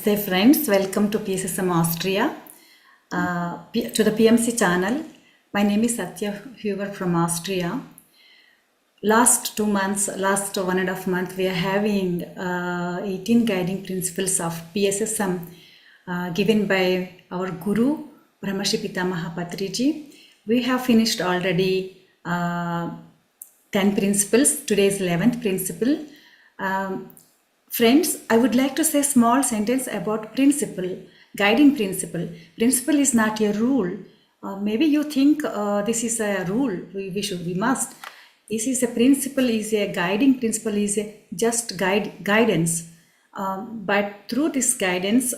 Hey friends, welcome to PSSM Austria, to the PMC channel. My name is Satya Huber from Austria. Last 2 months, last 1.5 months, we are having 18 guiding principles of PSSM given by our Guru, Brahmarshi Pitamaha Patriji. We have finished already 10 principles. Today is 11th principle. Friends, I would like to say a small sentence about principle, guiding principle. Principle is not a rule. Maybe you think this is a rule, we must. This is a principle, is a guiding principle, is a just guidance. But through this guidance,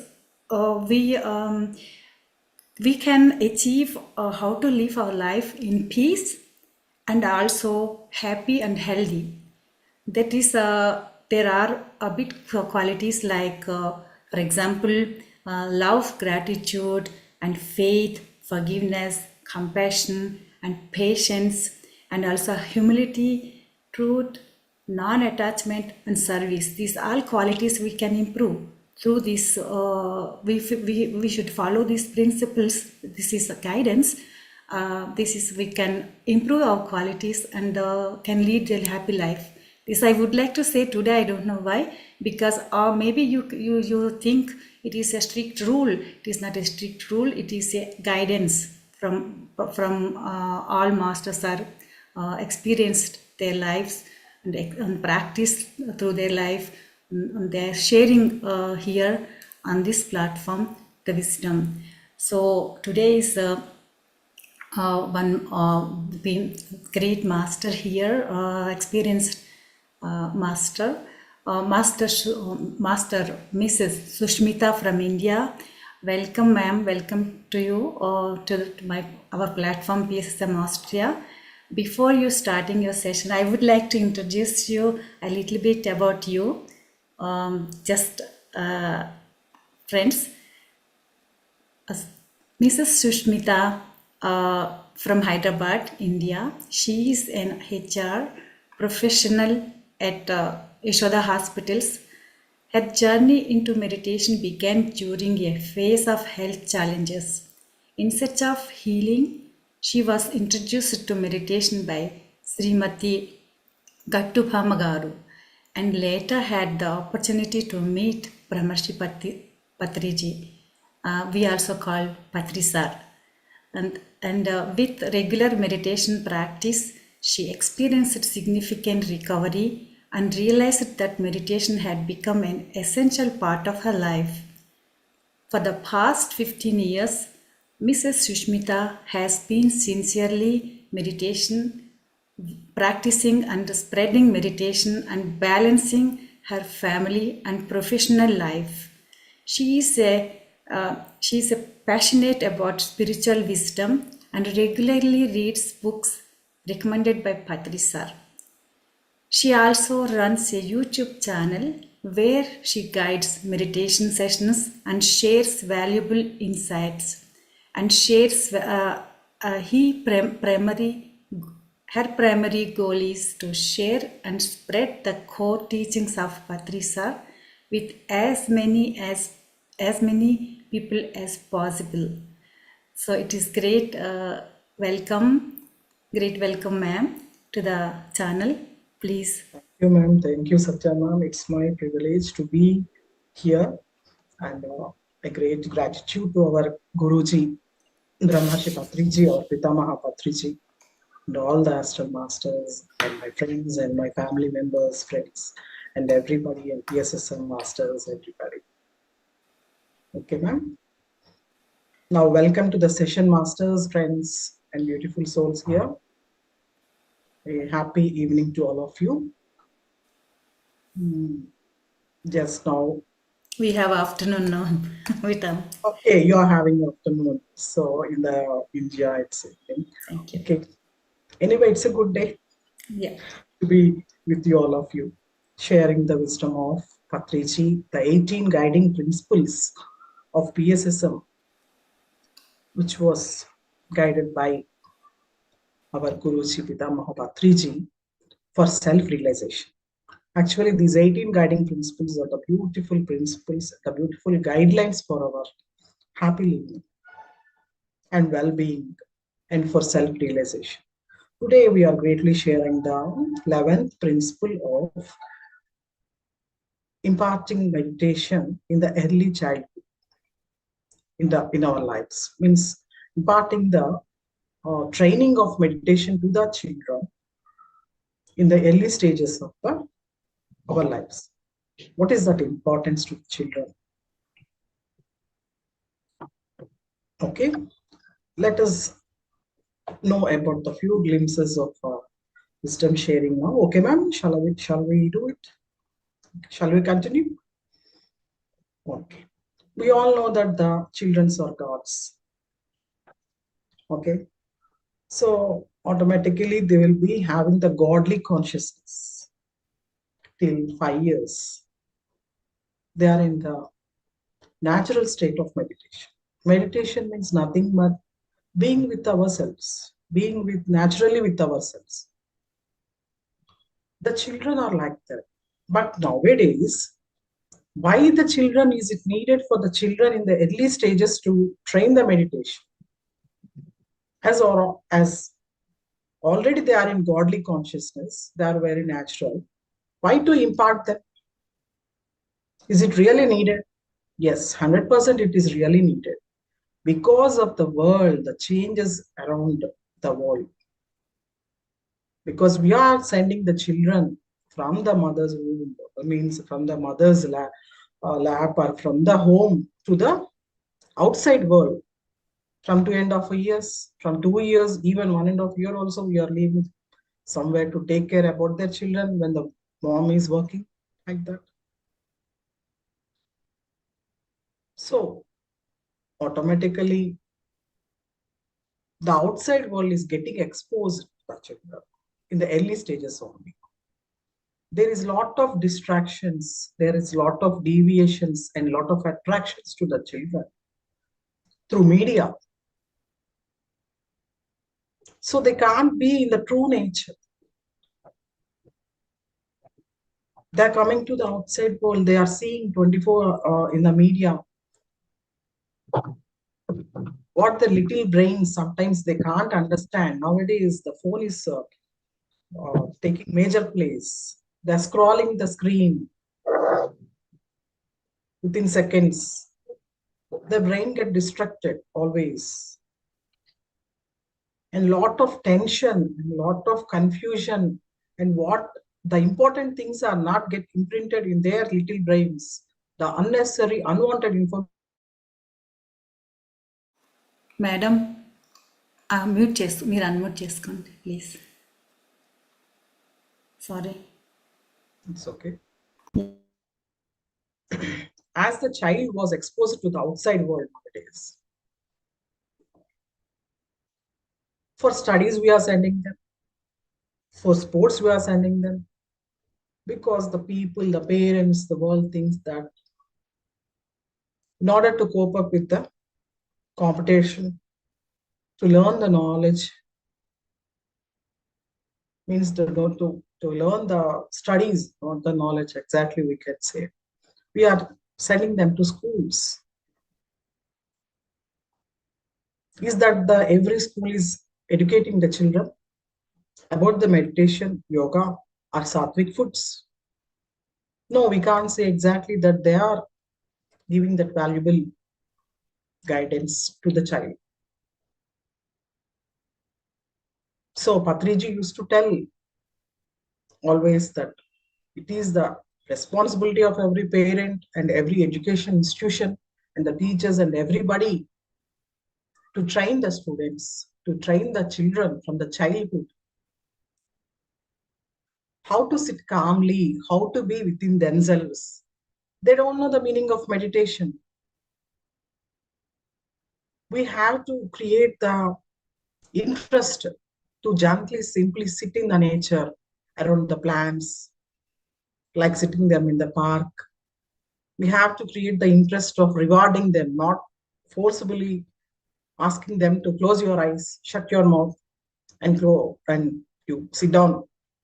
we can achieve how to live our life in peace and also happy and healthy. That is, there are a bit qualities like, for example, love, gratitude, and faith, forgiveness, compassion, and patience, and also humility, truth, non-attachment, and service. These all qualities we can improve through this. We should follow these principles. This is a guidance. We can improve our qualities and can lead a happy life. This I would like to say today. I don't know why, because maybe you think it is a strict rule. It is not a strict rule. It is a guidance from all masters are experienced their lives and practice through their life. They are sharing here on this platform the wisdom. So today is one great master here, experienced master Mrs. Sushmitha from India. Welcome, ma'am. Welcome to you to our platform PSSM Austria. Before you starting your session, I would like to introduce you a little bit about you. Friends, Mrs. Sushmitha from Hyderabad, India. She is an HR professional at Yashoda Hospitals. Her journey into meditation began during a phase of health challenges. In search of healing, she was introduced to meditation by Srimati Gattubhamagaru and later had the opportunity to meet Brahmarshi Patriji. We also call Patri Sir. And with regular meditation practice, she experienced significant recovery and realized that meditation had become an essential part of her life. For the past 15 years, Mrs. Sushmitha has been sincerely practicing and spreading meditation and balancing her family and professional life. She is passionate about spiritual wisdom and regularly reads books recommended by Patri Sir. She also runs a YouTube channel where she guides meditation sessions and shares valuable insights. And shares her primary goal is to share and spread the core teachings of Patri Sir with as many people as possible. So it is great welcome, ma'am, to the channel. Please. Thank you, ma'am. Thank you, Satya, ma'am. It's my privilege to be here, and a great gratitude to our Guruji, Brahmarshi Patriji or Pitamaha Patriji, and all the astral masters, and my friends and my family members, friends, and everybody, and PSSM masters, everybody. Okay, ma'am. Now, welcome to the session, masters, friends, and beautiful souls here. A happy evening to all of you. Just now, we have afternoon now with them. Okay, you are having afternoon. So in the India, it's evening. Thank you. Okay. Anyway, it's a good day. Yeah. To be with you, all of you, sharing the wisdom of Patriji, the 18 guiding principles of PSSM, which was guided by our Guruji Pitamaha Patriji for self-realization. Actually, these 18 guiding principles are the beautiful principles, the beautiful guidelines for our happy living and well-being and for self-realization. Today, we are greatly sharing the 11th principle of imparting meditation in the early childhood in our lives. Means imparting the training of meditation to the children in the early stages of our lives. What is that importance to children? Okay, let us know about the few glimpses of wisdom sharing now. Okay, ma'am, shall we do it? Shall we continue? Okay. We all know that the children are gods. Okay. So automatically they will be having the godly consciousness till 5 years. They are in the natural state of meditation. Meditation means nothing but being with ourselves, being with naturally with ourselves. The children are like that. But nowadays, why the children is it needed for the children in the early stages to train the meditation? As already they are in godly consciousness, they are very natural. Why to impart them? Is it really needed? Yes, 100% it is really needed because of the world, the changes around the world. Because we are sending the children from the mother's womb, means from the mother's lap or from the home to the outside world. From 2.5 years, from 2 years, even 1.5 year also, we are leaving somewhere to take care about their children when the mom is working like that. So automatically the outside world is getting exposed to the children in the early stages only. There is lot of distractions, there is lot of deviations and lot of attractions to the children through media. So they can't be in the true nature. They're coming to the outside world, they are seeing 24 in the media. What the little brains sometimes they can't understand. Nowadays, the phone is taking major place. They're scrolling the screen within seconds. The brain get distracted always. And lot of tension, lot of confusion, and what the important things are not get imprinted in their little brains. The unnecessary, unwanted information is getting imprinted in their madam మీరు unmute చేసుకోండి please. Sorry. it's okay. As the child was exposed to the outside world nowadays, for studies we are sending them, for sports we are sending them, because the people, the parents, the world thinks that in order to cope up with the competition, to learn the knowledge, means to learn the studies, not the knowledge exactly we can say. We are sending them to schools. Is that the every school is educating the children about the meditation, yoga, or sattvic foods? No, we can't say exactly that they are giving that valuable guidance to the child. So Patriji used to tell always that it is the responsibility of every parent and every education institution and the teachers and everybody to train the students, to train the children from the childhood, how to sit calmly, how to be within themselves. They don't know the meaning of meditation. We have to create the interest to gently, simply sit in the nature around the plants, like sitting them in the park. We have to create the interest of rewarding them, not forcibly asking them to close your eyes, shut your mouth, and go and you sit down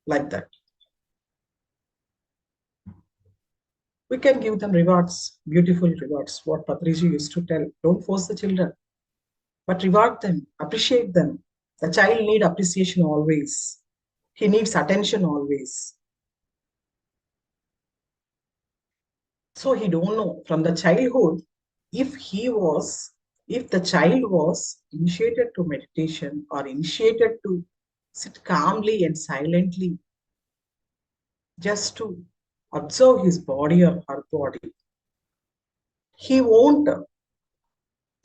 like that. We can give them rewards, beautiful rewards. What Patriji used to tell, don't force the children, but reward them, appreciate them. The child need appreciation always. He needs attention always. So he don't know from the childhood if he was, if the child was initiated to meditation or initiated to sit calmly and silently just to observe his body or her body, he won't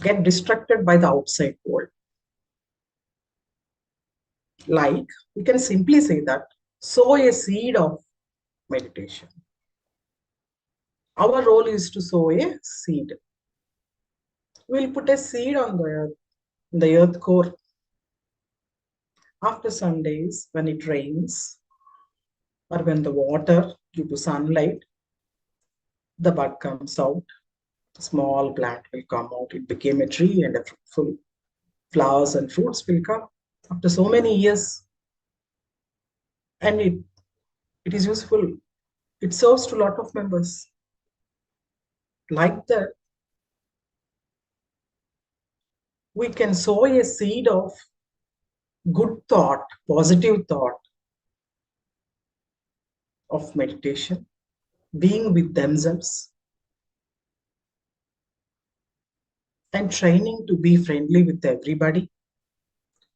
get distracted by the outside world. Like we can simply say that sow a seed of meditation. Our role is to sow a seed. We'll put a seed on the earth core. After some days, when it rains or when the water due to sunlight, the bud comes out, small plant will come out. It became a tree and a fruitful flowers and fruits will come after so many years. And it is useful. It serves to a lot of members. Like that, we can sow a seed of good thought, positive thought of meditation, being with themselves, and training to be friendly with everybody,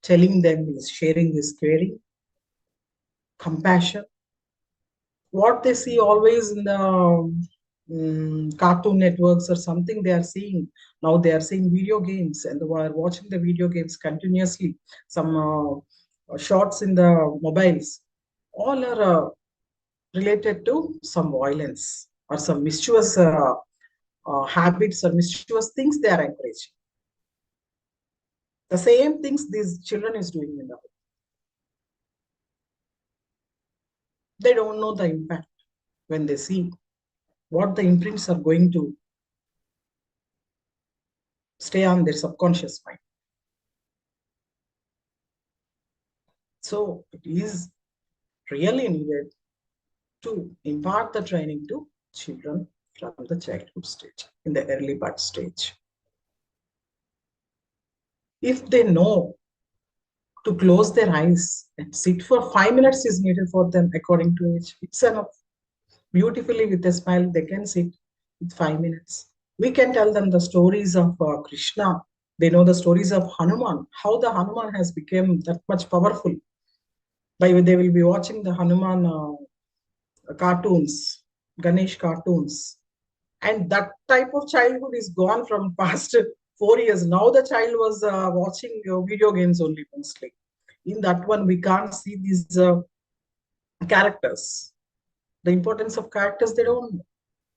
telling them is sharing is caring, compassion. What they see always in the cartoon networks or something they are seeing. Now they are seeing video games and they are watching the video games continuously. Some shots in the mobiles. All are related to some violence or some mischievous habits or mischievous things they are encouraging. The same things these children is doing in the home. They don't know the impact when they see what the imprints are going to stay on their subconscious mind. So it is really needed to impart the training to children from the childhood stage, in the early birth stage. If they know to close their eyes and sit for 5 minutes is needed for them according to age, it's enough. Beautifully with a smile, they can sit with 5 minutes. We can tell them the stories of Krishna. They know the stories of Hanuman, how the Hanuman has become that much powerful. They will be watching the Hanuman cartoons, Ganesh cartoons. And that type of childhood is gone from past 4 years. Now the child was watching video games only mostly. In that one, we can't see these characters. The importance of characters, they don't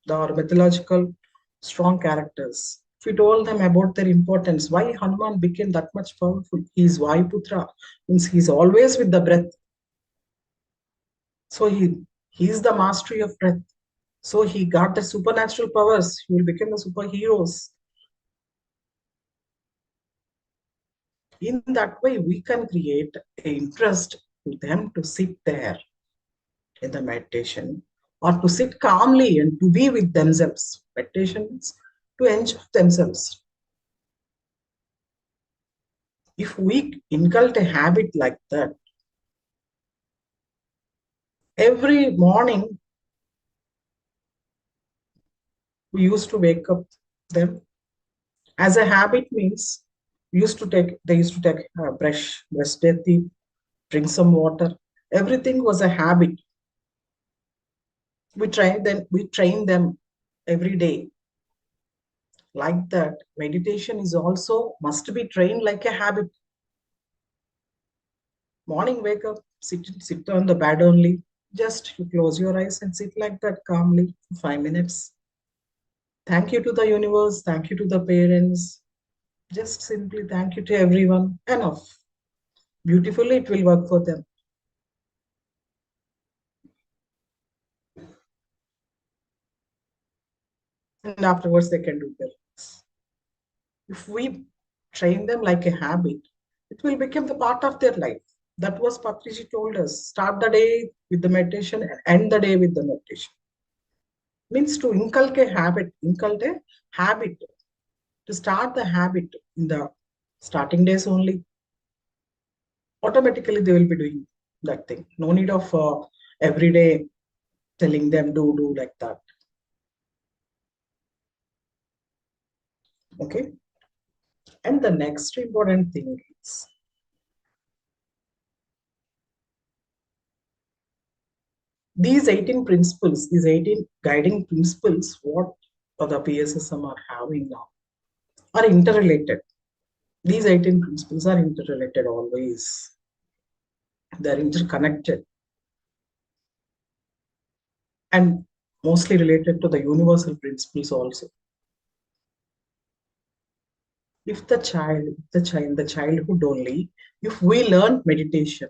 know. The mythological, strong characters. If we told them about their importance, why Hanuman became that much powerful? He is Vayuputra, means he's always with the breath. So he is the mastery of breath. So he got the supernatural powers. He will become the superheroes. In that way, we can create an interest to them to sit there in the meditation or to sit calmly and to be with themselves. Meditation is to enjoy themselves. If we inculcate a habit like that, every morning we used to wake up them. As a habit means they used to take brush their teeth, drink some water. Everything was a habit. We train them every day. Like that, meditation is also must be trained like a habit. Morning wake up, sit on the bed only. Just you close your eyes and sit like that calmly for 5 minutes. Thank you to the universe, thank you to the parents. Just simply thank you to everyone. Enough. Beautifully it will work for them. And afterwards they can do their things. If we train them like a habit, it will become the part of their life. That was Patriji told us. Start the day with the meditation and end the day with the meditation. Means to inculcate habit, to start the habit in the starting days only. Automatically they will be doing that thing. No need of every day telling them do like that. Okay. And the next important thing is these 18 principles, these 18 guiding principles, what the PSSM are having now, are interrelated. These 18 principles are interrelated always. They're interconnected and mostly related to the universal principles also. If the childhood only, if we learn meditation,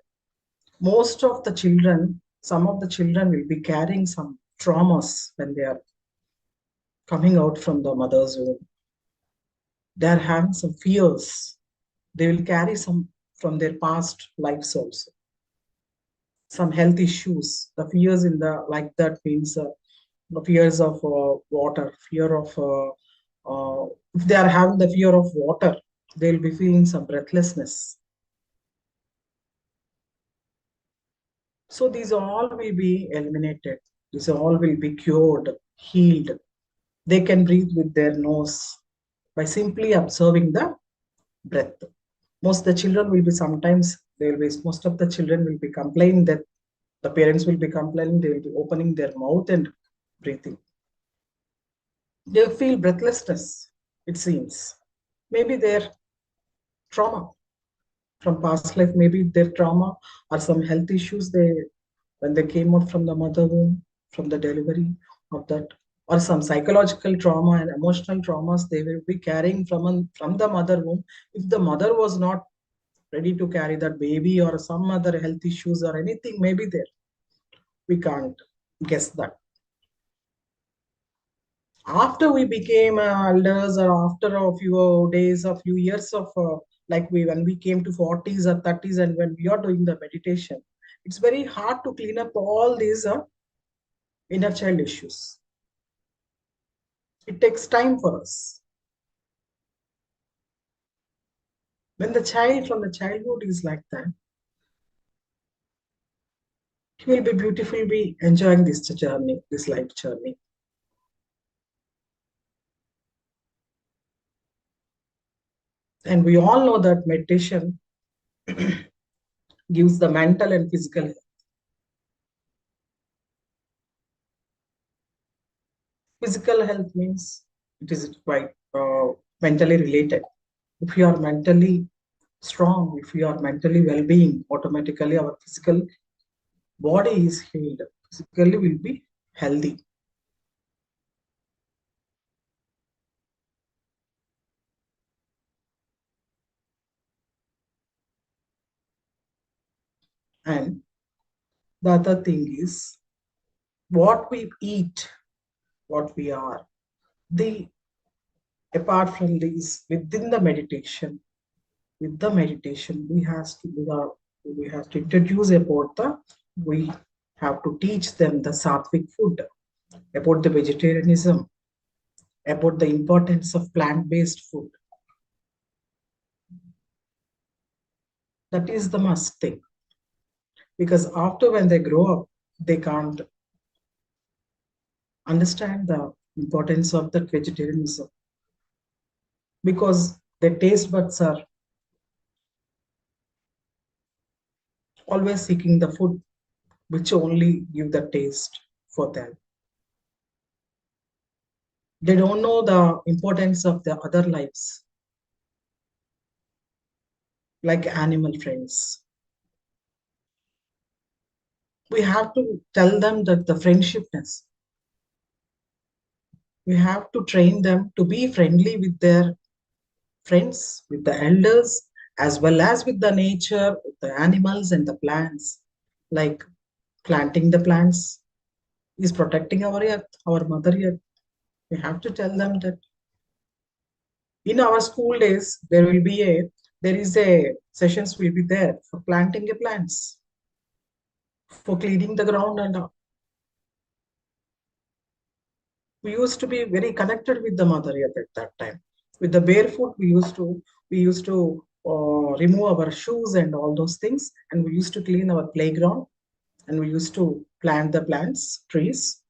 most of the children, some of the children will be carrying some traumas when they are coming out from the mother's womb. They are having some fears. They will carry some from their past lives also. Some health issues, the fears in the like that means the fears of water, fear of if they are having the fear of water, they will be feeling some breathlessness. So these all will be eliminated. These all will be cured, healed. They can breathe with their nose by simply observing the breath. Most of the children will be sometimes they will be most of the children will be complaining that the parents will be complaining, they will be opening their mouth and breathing. They feel breathlessness, it seems. Maybe their trauma from past life, maybe their trauma or some health issues they when they came out from the mother womb, from the delivery of that, or some psychological trauma and emotional traumas they will be carrying from the mother womb. If the mother was not ready to carry that baby or some other health issues or anything, maybe there we can't guess that. After we became elders or after a few days, a few years of like we when we came to 40s or 30s and when we are doing the meditation, it's very hard to clean up all these inner child issues. It takes time for us. When the child from the childhood is like that, he will be beautiful, be enjoying this journey, this life journey. And we all know that meditation gives the mental and physical health. Physical health means it is quite mentally related. If you are mentally strong, if you are mentally well-being, automatically our physical body is healed. Physically will be healthy. And the other thing is what we eat, what we are. The apart from these, within the meditation, with the meditation, we have to introduce about the we have to teach them the sattvic food, about the vegetarianism, about the importance of plant-based food. That is the must thing. Because after when they grow up, they can't understand the importance of that vegetarianism. Because their taste buds are always seeking the food which only give the taste for them. They don't know the importance of the other lives, like animal friends. We have to tell them that the friendshipness, we have to train them to be friendly with their friends, with the elders, as well as with the nature, with the animals and the plants. Like planting the plants is protecting our earth, our mother earth. We have to tell them that. In our school days, there is a sessions will be there for planting a plants, for cleaning the ground and We used to be very connected with the mother at that time. With the barefoot, we used to remove our shoes and all those things, and we used to clean our playground, and we used to plant the plants, trees.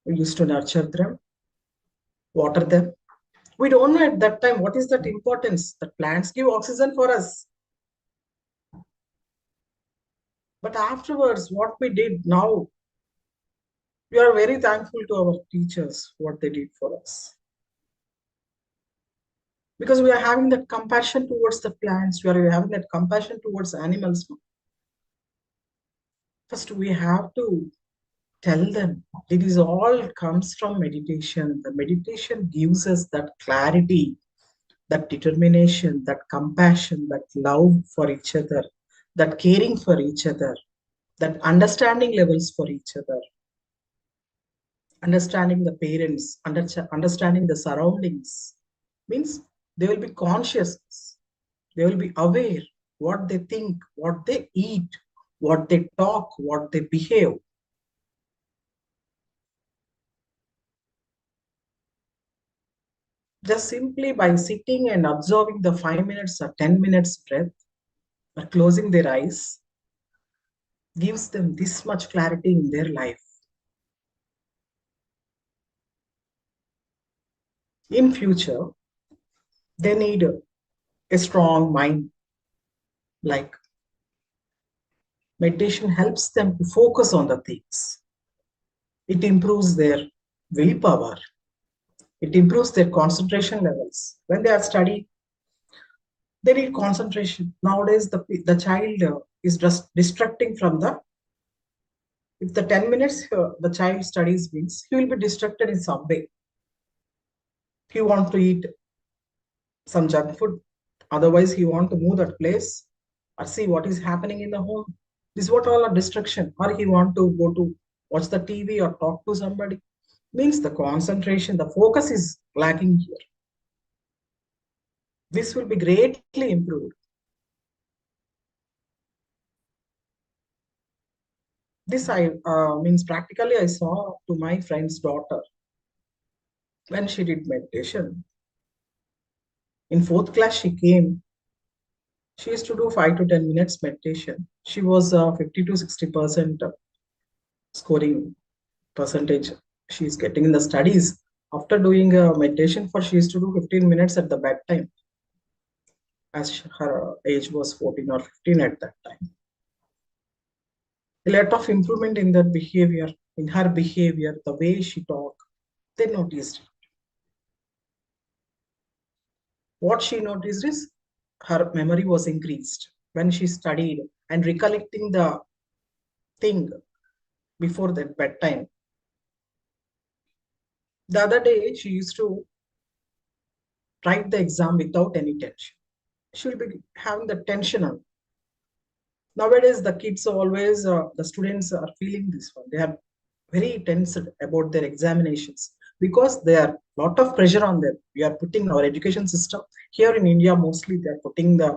We used to nurture them, water them. We don't know at that time what is that importance that plants give oxygen for us. But afterwards, what we did now, we are very thankful to our teachers what they did for us, because we are having that compassion towards the plants. We are having that compassion towards animals. First, we have to tell them it is all comes from meditation. The meditation gives us that clarity, that determination, that compassion, that love for each other, that caring for each other, that understanding levels for each other, understanding the parents, understanding the surroundings. Means they will be conscious, they will be aware what they think, what they eat, what they talk, what they behave. Just simply by sitting and observing the 5 minutes or 10 minutes breath or closing their eyes gives them this much clarity in their life. In future, they need a strong mind. Like meditation helps them to focus on the things. It improves their willpower. It improves their concentration levels. When they are studying, they need concentration. Nowadays, the child is just distracting from the, if the 10 minutes the child studies means, he will be distracted in some way. He want to eat some junk food. Otherwise, he want to move that place or see what is happening in the home. This is what all are distraction. Or he want to go to watch the TV or talk to somebody. Means the concentration, the focus is lacking here. This will be greatly improved. This I means practically I saw to my friend's daughter when she did meditation. In fourth class, she came. She used to do 5 to 10 minutes meditation. She was 50 to 60% scoring percentage she is getting in the studies. After doing meditation for, she used to do 15 minutes at the bedtime, as her age was 14 or 15 at that time. A lot of improvement in that behavior, in her behavior, the way she talked. They noticed. What she noticed is her memory was increased when she studied and recollecting the thing before that bedtime. The other day, she used to write the exam without any tension. She will be having the tension on. Nowadays, the kids are always, the students are feeling this one. They are very tense about their examinations because there are a lot of pressure on them. We are putting our education system here in India, mostly they are putting the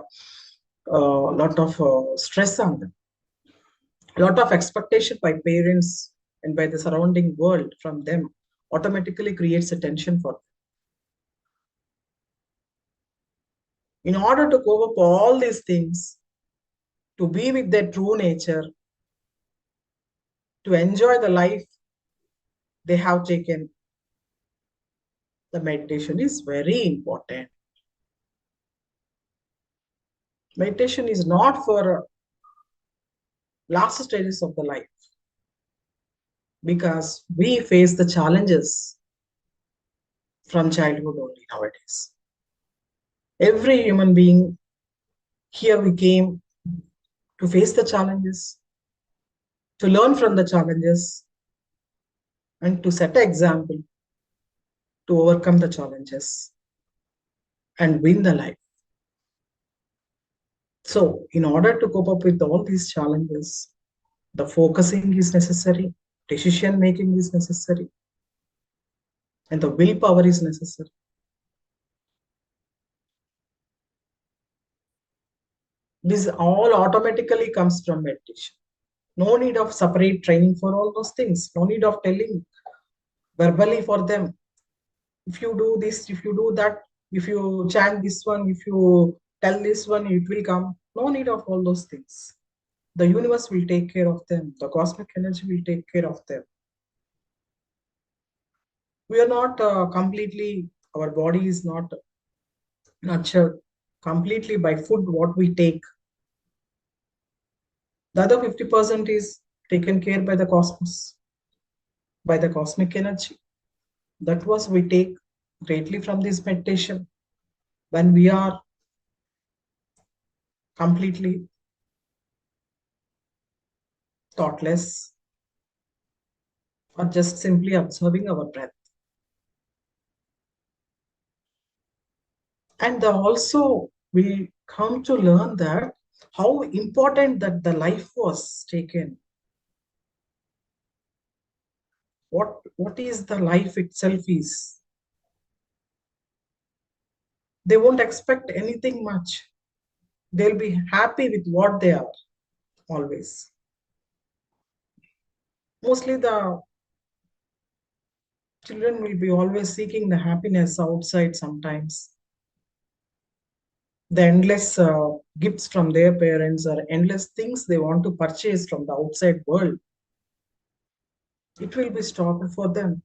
lot of stress on them. A lot of expectation by parents and by the surrounding world from them automatically creates a tension for them. In order to cope up all these things, to be with their true nature, to enjoy the life they have taken, the meditation is very important. Meditation is not for last stages of the life, because we face the challenges from childhood only nowadays. Every human being here, we came to face the challenges, to learn from the challenges, and to set an example to overcome the challenges and win the life. So, in order to cope up with all these challenges, the focusing is necessary, decision making is necessary, and the willpower is necessary. This all automatically comes from meditation. No need of separate training for all those things. No need of telling verbally for them. If you do this, if you do that, if you chant this one, if you tell this one, it will come. No need of all those things. The universe will take care of them. The cosmic energy will take care of them. We are not completely, our body is not nurtured completely by food, what we take. The other 50% is taken care by the cosmos, by the cosmic energy. That was we take greatly from this meditation. When we are completely thoughtless or just simply observing our breath. And also we come to learn that how important that the life was taken. What is the life itself is. They won't expect anything much. They'll be happy with what they are always. Mostly the children will be always seeking the happiness outside sometimes. The endless gifts from their parents or endless things they want to purchase from the outside world, it will be stopped for them.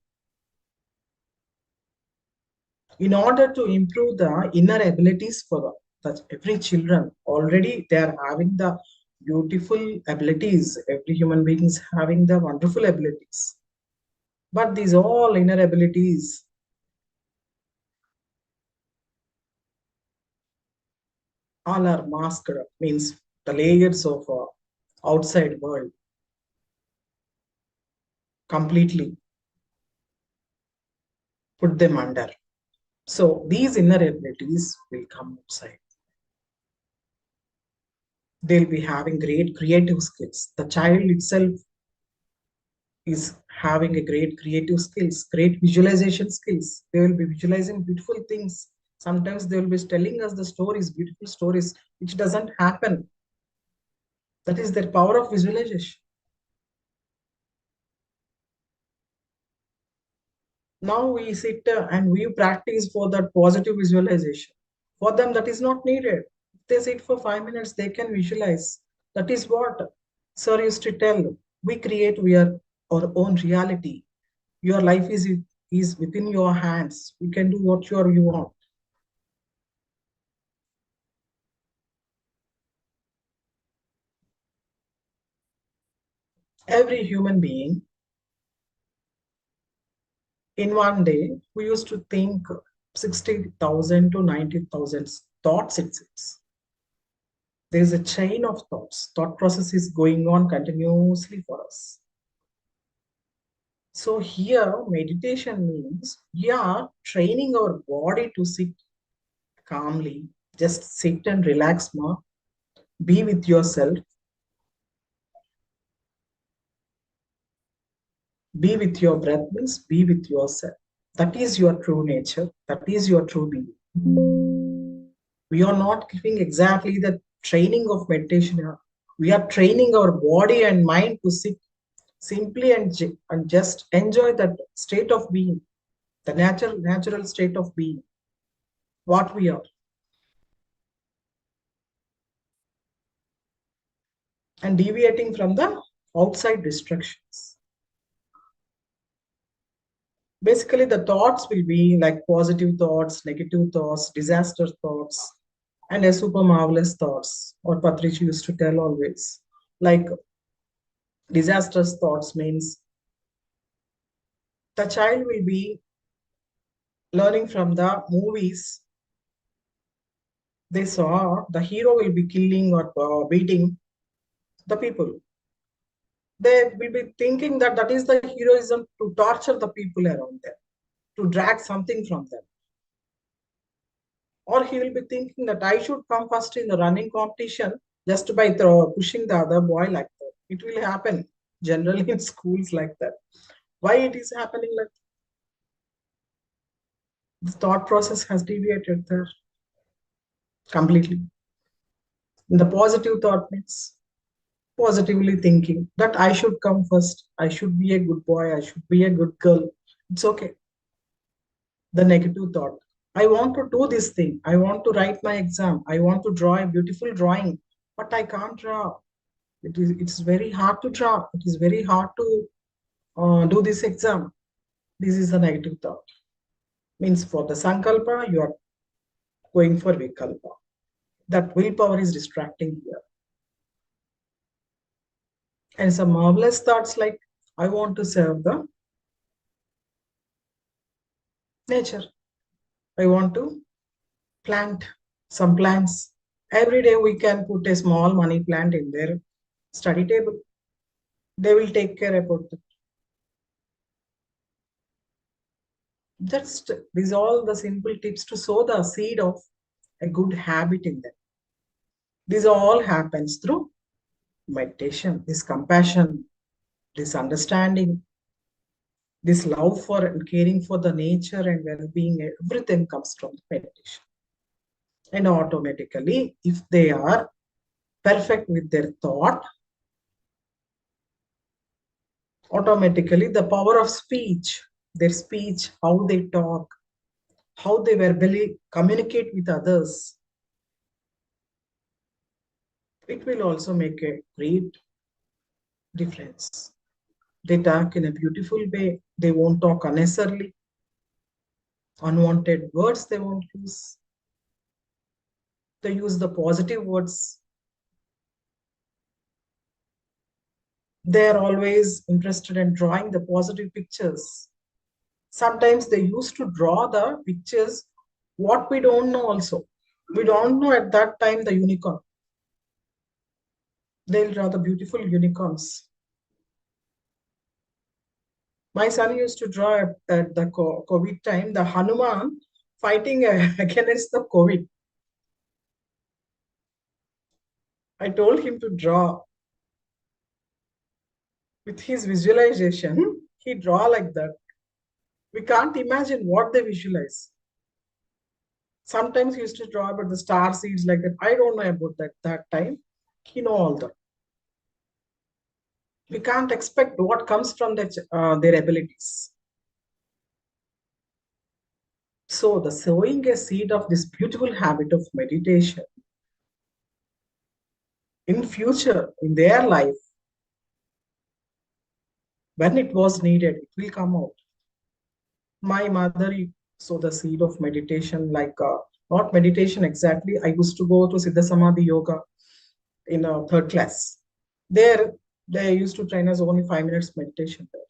In order to improve the inner abilities for every children, already they are having the beautiful abilities. Every human being is having the wonderful abilities. But these all inner abilities all are masked, means the layers of outside world completely put them under. So these inner abilities will come outside. They'll be having great creative skills. The child itself is having a great creative skills, great visualization skills. They will be visualizing beautiful things. Sometimes they will be telling us the stories, beautiful stories, which doesn't happen. That is their power of visualization. Now we sit and we practice for that positive visualization. For them, that is not needed. If they sit for 5 minutes, they can visualize. That is what Sir used to tell. We create our own reality. Your life is within your hands. You can do what you want. Every human being, in one day, we used to think 60,000 to 90,000 thoughts it seems. There is a chain of thoughts. Thought process is going on continuously for us. So here, meditation means we are training our body to sit calmly. Just sit and relax more. Be with yourself. Be with your breath means be with yourself. That is your true nature. That is your true being. We are not giving exactly the training of meditation. We are training our body and mind to sit simply and just enjoy that state of being, the natural state of being, what we are, and deviating from the outside distractions. Basically, the thoughts will be like positive thoughts, negative thoughts, disaster thoughts, and a super marvelous thoughts, or Patrici used to tell always. Like disastrous thoughts means the child will be learning from the movies they saw the hero will be killing or beating the people. They will be thinking that that is the heroism to torture the people around them, to drag something from them. Or he will be thinking that I should come first in the running competition just by pushing the other boy like that. It will happen generally in schools like that. Why it is happening like that? The thought process has deviated there completely. The positive thought means positively thinking that I should come first, I should be a good boy, I should be a good girl, It's okay. The negative thought. I want to do this thing. I want to write my exam. I want to draw a beautiful drawing, but I can't draw. It's very hard to draw. It is very hard to do this exam. This is the negative thought. Means for the sankalpa, you are going for vikalpa. That willpower is distracting here. And some marvelous thoughts like, I want to serve the nature. I want to plant some plants. Every day we can put a small money plant in their study table. They will take care about it. Just these all the simple tips to sow the seed of a good habit in them. This all happens through meditation, this compassion, this understanding, this love for and caring for the nature and well-being. Everything comes from meditation. And automatically, if they are perfect with their thought, automatically the power of speech, their speech, how they talk, how they verbally communicate with others, it will also make a great difference. They talk in a beautiful way. They won't talk unnecessarily. Unwanted words they won't use. They use the positive words. They are always interested in drawing the positive pictures. Sometimes they used to draw the pictures what we don't know also. We don't know at that time the unicorn. They'll draw the beautiful unicorns. My son used to draw at the COVID time, the Hanuman fighting against the COVID. I told him to draw. With his visualization, he draw like that. We can't imagine what they visualize. Sometimes he used to draw about the star seeds like that. I don't know about that time. He know all that. We can't expect what comes from their abilities. So the sowing a seed of this beautiful habit of meditation in future, in their life, when it was needed, it will come out. My mother sowed the seed of meditation, like not meditation exactly. I used to go to Siddha Samadhi yoga in a third class. There, they used to train us only 5 minutes meditation there.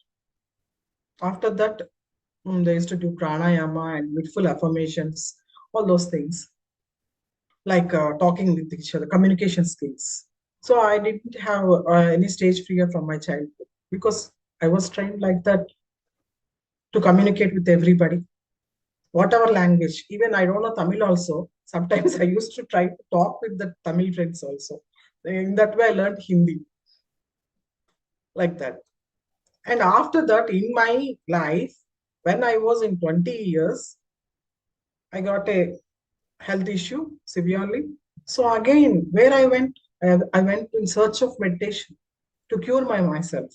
After that, they used to do pranayama and beautiful affirmations, all those things, like talking with each other, communication skills. So I didn't have any stage fear from my childhood because I was trained like that to communicate with everybody, whatever language. Even I don't know Tamil also. Sometimes I used to try to talk with the Tamil friends also. In that way, I learned Hindi like that. And after that, in my life, when I was in 20 years, I got a health issue severely. So again, where I went in search of meditation to cure myself.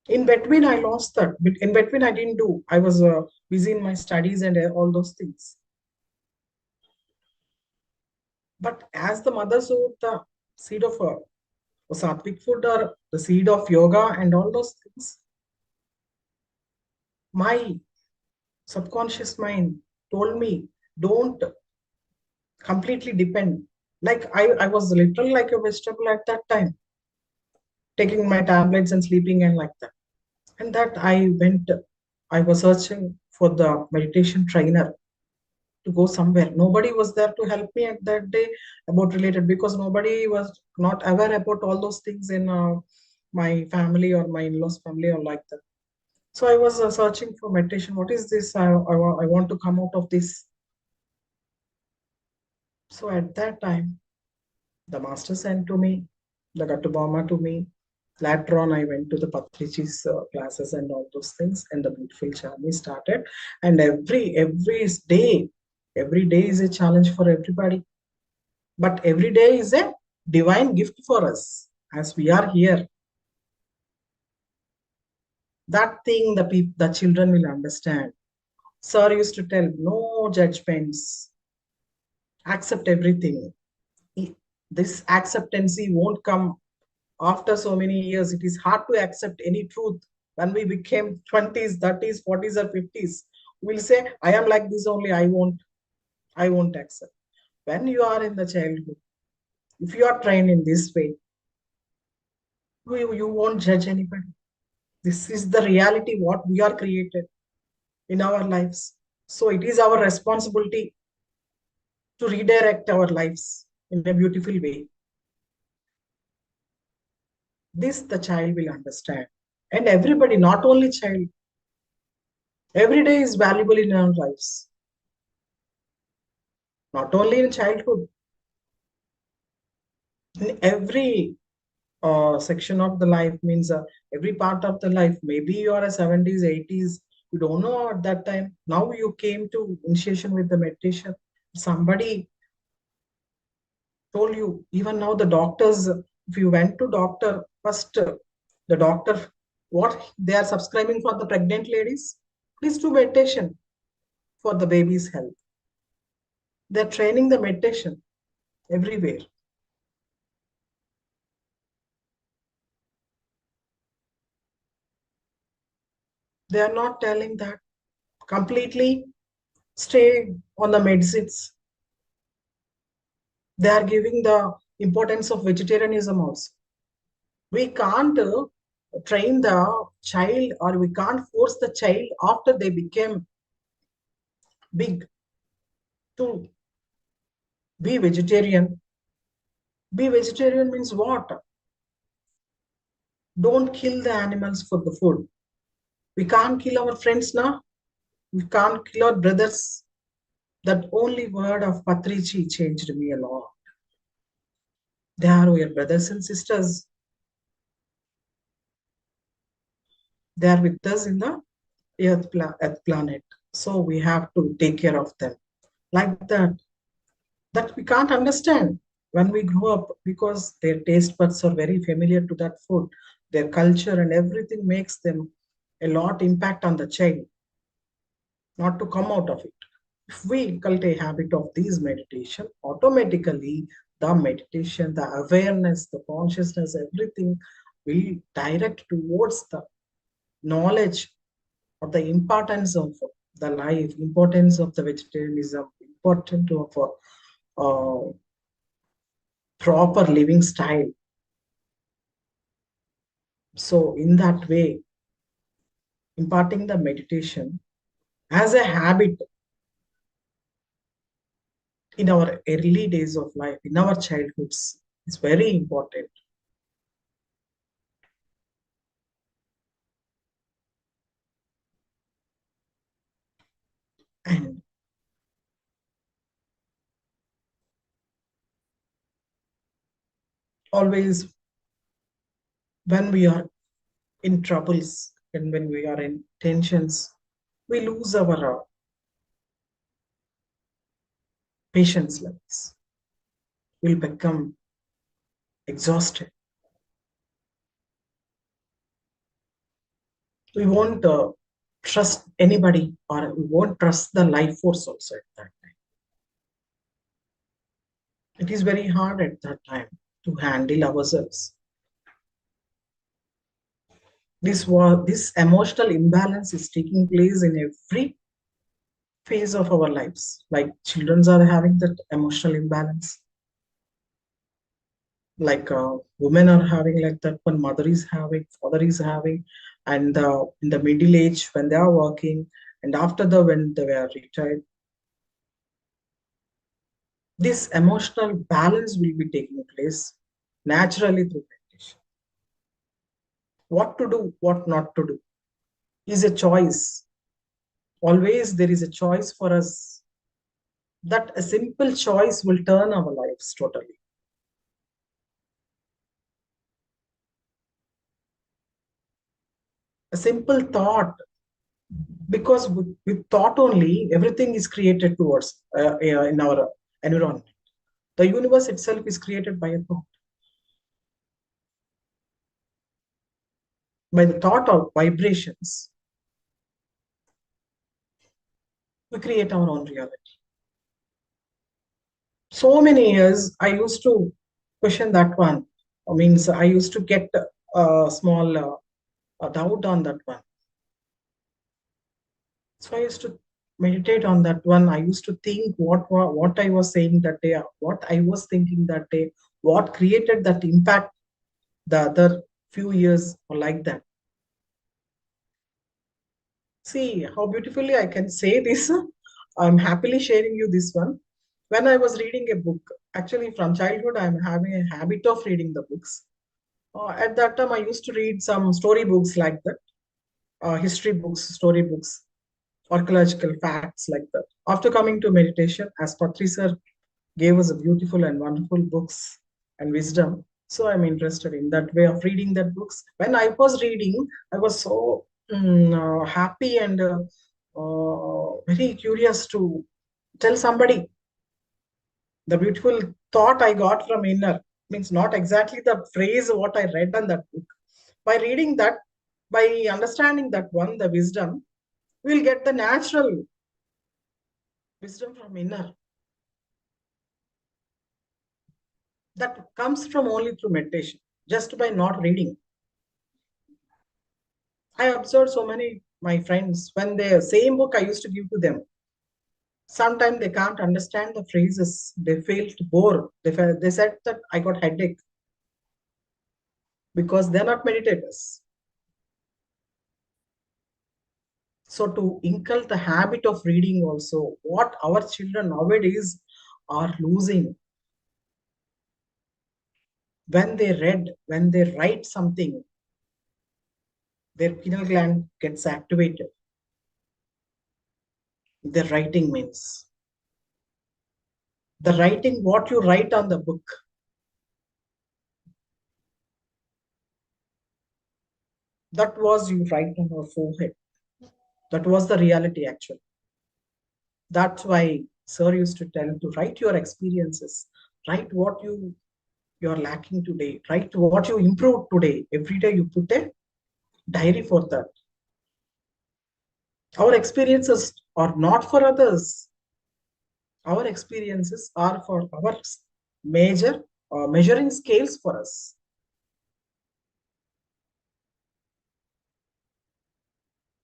In between, I lost that. But in between, I didn't do. I was busy in my studies and all those things. But as the mother sowed the seed of sattvic food or the seed of yoga and all those things, my subconscious mind told me, don't completely depend. Like I was literally like a vegetable at that time, taking my tablets and sleeping and like that. And that I was searching for the meditation trainer to go somewhere. Nobody was there to help me at that day about related because nobody was not aware about all those things in my family or my in-laws family or like that. So I was searching for meditation. What is this? I want to come out of this. So at that time, the master sent to me, the Gatubama to me. Later on, I went to the Patrichi's classes and all those things, and the beautiful journey started. And every day is a challenge for everybody. But every day is a divine gift for us as we are here. That thing the children will understand. Sir used to tell, no judgments, accept everything. This acceptancy won't come after so many years. It is hard to accept any truth when we became 20s, 30s, 40s, or 50s. We'll say, I am like this only, I won't accept. When you are in the childhood, if you are trained in this way, you won't judge anybody. This is the reality what we are created in our lives. So it is our responsibility to redirect our lives in a beautiful way. This the child will understand. And everybody, not only child, every day is valuable in our lives, not only in childhood, in every section of the life, means every part of the life. Maybe you are a 70s, 80s, you don't know at that time. Now you came to initiation with the meditation. Somebody told you, even now the doctors, if you went to doctor, first the doctor, what they are subscribing for the pregnant ladies, please do meditation for the baby's health. They're training the meditation everywhere. They are not telling that completely stay on the medicines. They are giving the importance of vegetarianism also. We can't train the child, or we can't force the child after they became big to be vegetarian. Be vegetarian means what? Don't kill the animals for the food. We can't kill our friends now. We can't kill our brothers. That only word of Patrici changed me a lot. They are your brothers and sisters. They are with us in the earth planet. So we have to take care of them. Like that. That we can't understand when we grow up, because their taste buds are very familiar to that food. Their culture and everything makes them a lot impact on the child, not to come out of it. If we cultivate a habit of these meditation, automatically the meditation, the awareness, the consciousness, everything will direct towards the knowledge of the importance of the life, importance of the vegetarianism, importance of proper living style. So, in that way, imparting the meditation as a habit in our early days of life, in our childhoods, is very important. And always, when we are in troubles and when we are in tensions, we lose our patience levels. We'll become exhausted. We won't trust anybody, or we won't trust the life force also at that time. It is very hard at that time to handle ourselves. This emotional imbalance is taking place in every phase of our lives. Like children are having that emotional imbalance. Like women are having like that, one mother is having, father is having, and in the middle age when they are working, and after the when they were retired, this emotional balance will be taking place naturally through meditation. What to do, what not to do is a choice. Always there is a choice for us. That a simple choice will turn our lives totally. A simple thought, because with thought only everything is created towards in our environment. The universe itself is created by a thought. by the thought of vibrations, we create our own reality. So many years, I used to question that one. Means I used to get a small doubt on that one. So I used to meditate on that one. I used to think what I was saying that day, what I was thinking that day, what created that impact the other few years or like that. See how beautifully I can say this. I'm happily sharing you this one. When I was reading a book, actually from childhood, I'm having a habit of reading the books. At that time, I used to read some story books like that, history books, story books, archaeological facts like that. After coming to meditation, as Patri sir gave us a beautiful and wonderful books and wisdom, so I'm interested in that way of reading that books. When I was reading, I was so happy and very curious to tell somebody the beautiful thought I got from inner. Means not exactly the phrase what I read in that book. By reading that, by understanding that one, the wisdom, we'll get the natural wisdom from inner that comes from only through meditation, just by not reading. I observed so many my friends when the same book I used to give to them. Sometimes they can't understand the phrases. They felt bored. They said that I got headache because they're not meditators. So to inculcate the habit of reading also, what our children nowadays are losing when they read, when they write something, their pineal gland gets activated. The writing means the writing, what you write on the book, that was you write on your forehead. That was the reality actually. That's why sir used to tell to write your experiences, write what you're lacking today, write what you improved today. Every day you put a diary for that. Our experiences are not for others. Our experiences are for our major measuring scales for us.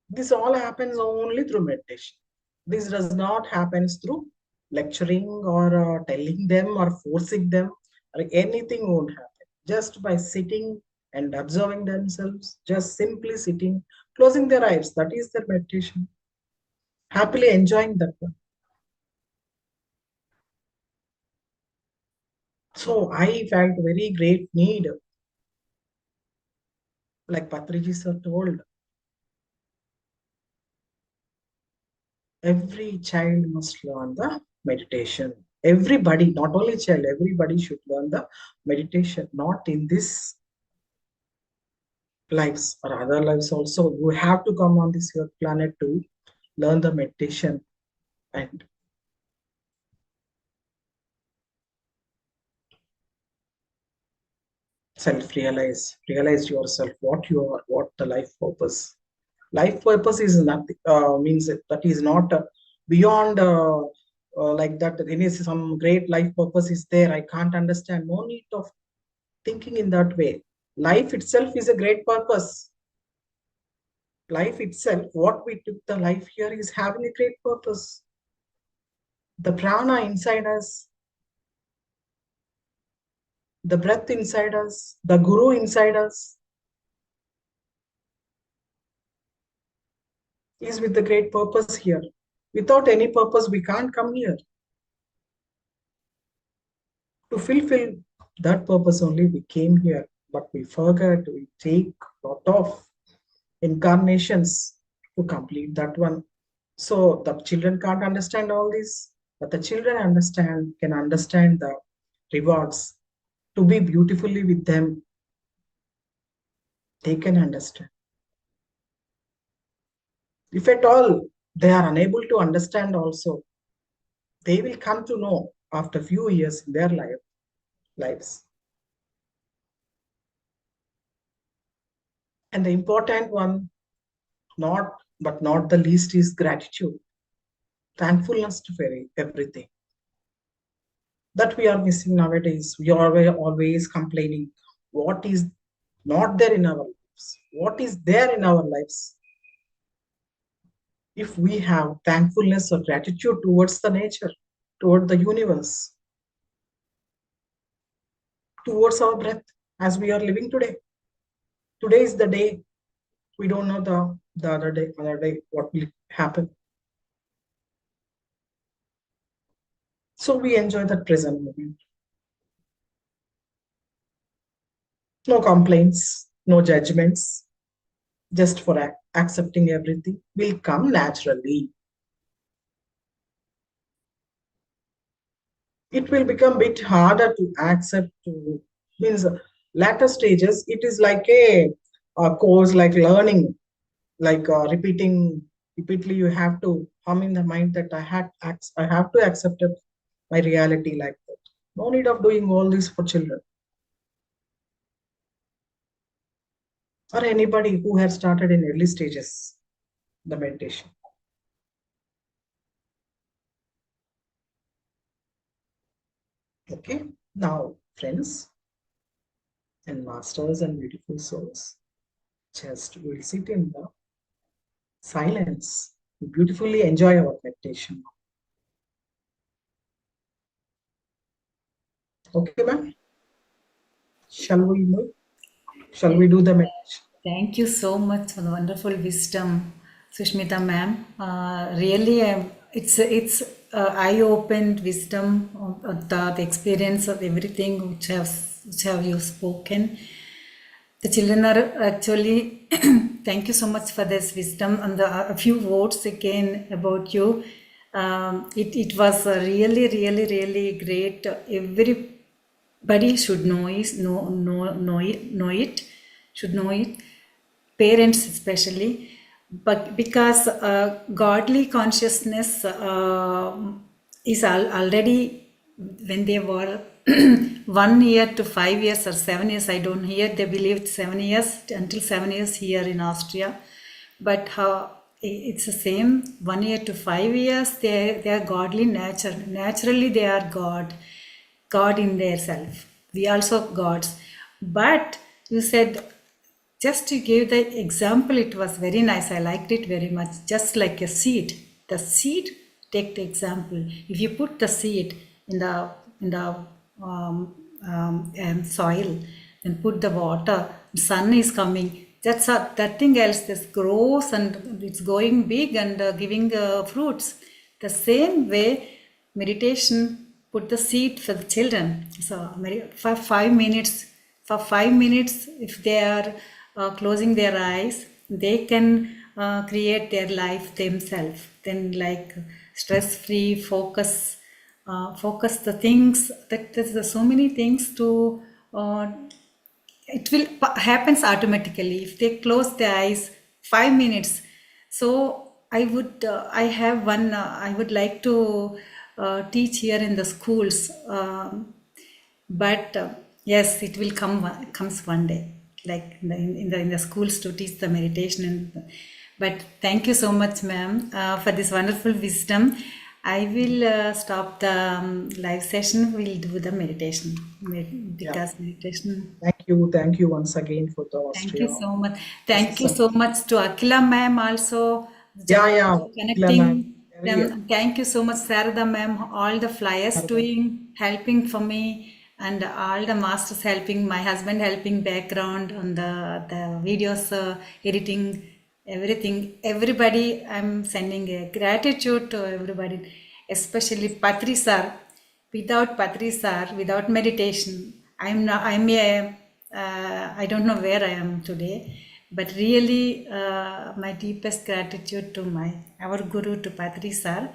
This all happens only through meditation. This does not happen through lecturing or telling them or forcing them, or anything won't happen. Just by sitting and observing themselves, just simply sitting, closing their eyes, that is their meditation. Happily enjoying that one. So I felt very great need, like Patriji sir told, every child must learn the meditation. Everybody, not only child, everybody should learn the meditation, not in this lives or other lives also. You have to come on this earth planet to learn the meditation and realize yourself what you are, what the life purpose. Life purpose is nothing, means that is not beyond like that. There is some great life purpose is there. I can't understand. No need of thinking in that way. Life itself is a great purpose. Life itself, what we took the life here is having a great purpose. The prana inside us, the breath inside us, the guru inside us is with the great purpose here. Without any purpose, we can't come here. To fulfill that purpose only, we came here, but we forget, we take a lot of incarnations to complete that one. So the children can't understand all this, but the children can understand the rewards. To be beautifully with them, they can understand. If at all they are unable to understand also, they will come to know after few years in their lives. And the important one, not but not the least, is gratitude, thankfulness to everything that we are missing nowadays. We are always complaining what is not there in our lives, what is there in our lives. If we have thankfulness or gratitude towards the nature, toward the universe, towards our breath as we are living today. Today is the day. We don't know the other day what will happen. So we enjoy that present moment. No complaints, no judgments, just for accepting everything will come naturally. It will become a bit harder to accept to means latter stages. It is like a course, like learning, like repeating repeatedly. You have to hum in the mind that I have to accept it, my reality like that. No need of doing all this for children or anybody who has started in early stages the meditation. Okay, now friends and masters and beautiful souls, just we'll sit in the silence, beautifully enjoy our meditation. Okay, ma'am. Shall we move? Shall we do the meditation? Thank you so much for the wonderful wisdom, Sushmitha ma'am. Really, it's eye-opened wisdom of the experience of everything which have you spoken. The children are actually, thank you so much for this wisdom and a few words again about you. It was really great. Everybody should know it, should know it, parents especially, but because godly consciousness is already when they were 1 year to 5 years or 7 years, I don't hear they believed 7 years until 7 years here in Austria, but how it's the same 1 year to 5 years. They are godly nature. Naturally, they are God in their self. We also gods. But you said just to give the example, it was very nice. I liked it very much. Just like a seed. The seed, take the example. If you put the seed in the soil and put the water, sun is coming. That thing else just grows and it's going big and giving fruits. The same way, meditation put the seed for the children. So for 5 minutes, if they are closing their eyes, they can create their life themselves. Then like stress-free focus the things that there's so many things to uh, it will happens automatically if they close their eyes 5 minutes. So I have one I would like to teach here in the schools, but yes, it will comes one day, like in the schools to teach the meditation but thank you so much, ma'am, for this wonderful wisdom. I will stop the live session. We'll do the meditation Yeah. because meditation. Thank you once again for the Thank Austria you so much. Thank you PSSM. so much to Akila ma'am also Yeah, yeah, Akila ma'am. connecting Very, them. Thank you so much, Sarada ma'am, all the flyers doing, helping for me, and all the masters helping, my husband helping background on the videos editing, everything. Everybody, I'm sending a gratitude to everybody, especially Patri sir. Without Patri sir, without meditation, I don't know where I am today, but really my deepest gratitude to our Guru, to Patri sir.